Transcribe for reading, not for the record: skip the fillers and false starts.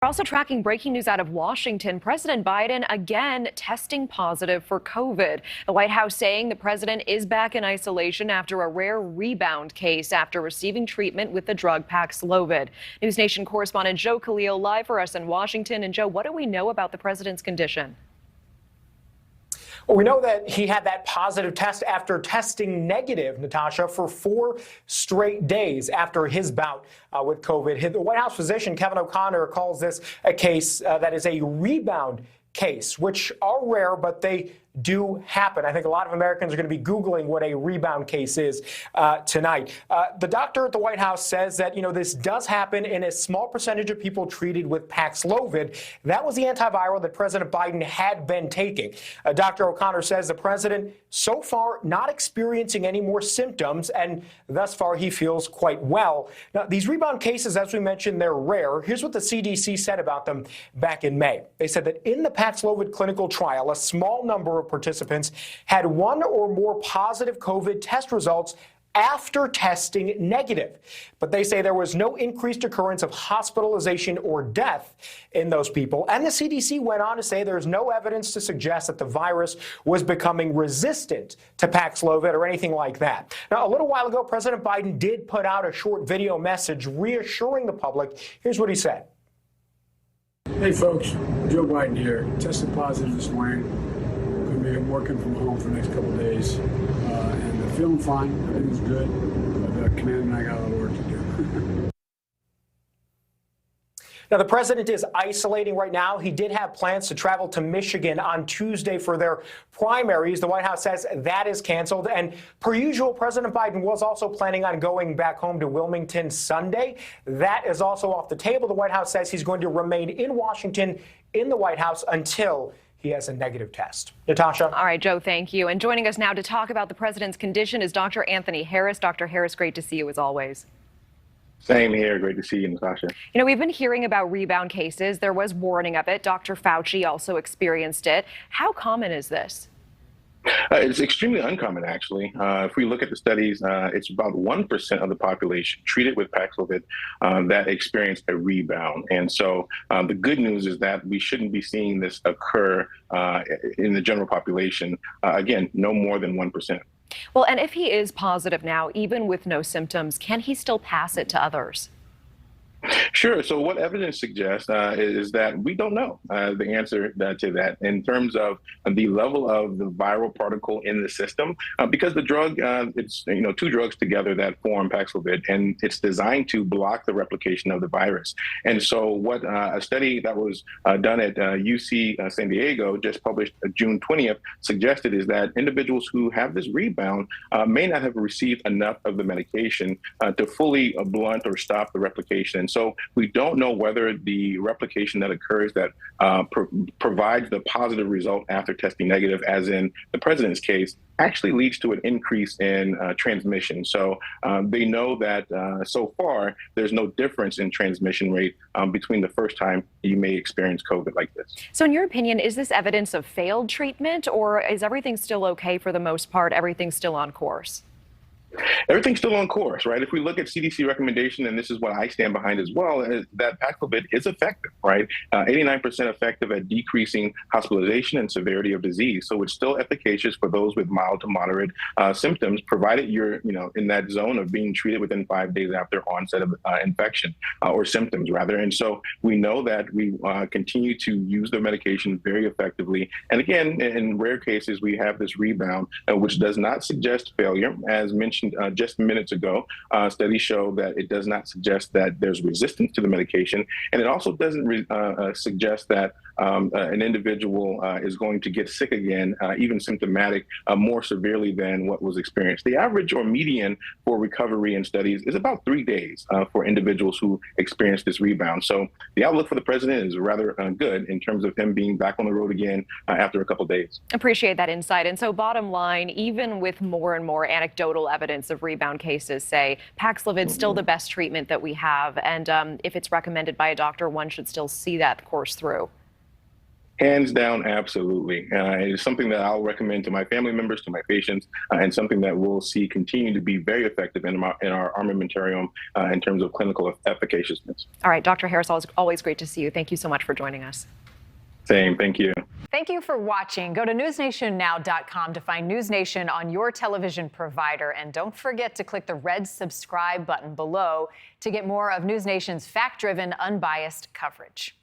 We're also tracking breaking news out of Washington. President Biden again testing positive for COVID. The White House saying the president is back in isolation after a rare rebound case after receiving treatment with the drug Paxlovid. NewsNation correspondent Joe Khalil live for us in Washington. And Joe, what do we know about the president's condition? Well, we know that he had that positive test after testing negative, Natasha, for 4 straight days after his bout with COVID. The White House physician, Kevin O'Connor, calls this a case that is a rebound case, which are rare, but they do happen. I think a lot of Americans are going to be Googling what a rebound case is tonight. The doctor at the White House says that, this does happen in a small percentage of people treated with Paxlovid. That was the antiviral that President Biden had been taking. Dr. O'Connor says the president so far not experiencing any more symptoms, and thus far he feels quite well. Now, these rebound cases, as we mentioned, they're rare. Here's what the CDC said about them back in May. They said that in the Paxlovid clinical trial, a small number of participants had 1 or more positive COVID test results after testing negative. But they say there was no increased occurrence of hospitalization or death in those people. And the CDC went on to say there's no evidence to suggest that the virus was becoming resistant to Paxlovid or anything like that. Now, a little while ago, President Biden did put out a short video message reassuring the public. Here's what he said. Hey folks, Joe Biden here. Tested positive this morning. Going to be working from home for the next couple of days. And I'm feeling fine. Everything's good. But Command and I got a lot of work to do. Now, the president is isolating right now. He did have plans to travel to Michigan on Tuesday for their primaries. The White House says that is canceled. And per usual, President Biden was also planning on going back home to Wilmington Sunday. That is also off the table. The White House says he's going to remain in Washington in the White House until he has a negative test. Natasha. All right, Joe, thank you. And joining us now to talk about the president's condition is Dr. Anthony Harris. Dr. Harris, great to see you as always. Same here. Great to see you, Natasha. We've been hearing about rebound cases. There was warning of it. Dr. Fauci also experienced it. How common is this? It's extremely uncommon, actually. If we look at the studies, it's about 1% of the population treated with Paxlovid that experienced a rebound. And so the good news is that we shouldn't be seeing this occur in the general population. Again, no more than 1%. Well, and if he is positive now, even with no symptoms, can he still pass it to others? Sure. So what evidence suggests is that we don't know the answer to that in terms of the level of the viral particle in the system, because the drug, it's 2 drugs together that form Paxlovid, and it's designed to block the replication of the virus. And so what a study that was done at UC San Diego, just published June 20th, suggested is that individuals who have this rebound may not have received enough of the medication to fully blunt or stop the replication. So we don't know whether the replication that occurs that provides the positive result after testing negative, as in the president's case, actually leads to an increase in transmission. So they know that so far there's no difference in transmission rate between the first time you may experience COVID like this. So in your opinion, is this evidence of failed treatment, or is everything still okay for the most part? Everything's still on course? Everything's still on course, right? If we look at CDC recommendation, and this is what I stand behind as well, is that Paxlovid is effective, right? 89% effective at decreasing hospitalization and severity of disease. So it's still efficacious for those with mild to moderate symptoms, provided you're, in that zone of being treated within 5 days after onset of infection or symptoms, rather. And so we know that we continue to use the medication very effectively. And again, in rare cases, we have this rebound, which does not suggest failure, as mentioned just minutes ago. Studies show that it does not suggest that there's resistance to the medication, and it also doesn't suggest that an individual is going to get sick again, even symptomatic, more severely than what was experienced. The average or median for recovery in studies is about 3 days for individuals who experience this rebound. So the outlook for the president is rather good in terms of him being back on the road again after a couple of days. Appreciate that insight. And so bottom line, even with more and more anecdotal evidence of rebound cases, say Paxlovid's still the best treatment that we have. And if it's recommended by a doctor, one should still see that course through. Hands down, absolutely. It is something that I'll recommend to my family members, to my patients, and something that we'll see continue to be very effective in our armamentarium in terms of clinical efficaciousness. All right, Dr. Harris, always great to see you. Thank you so much for joining us. Same, thank you. Thank you for watching. Go to newsnationnow.com to find News Nation on your television provider. And don't forget to click the red subscribe button below to get more of News Nation's fact-driven, unbiased coverage.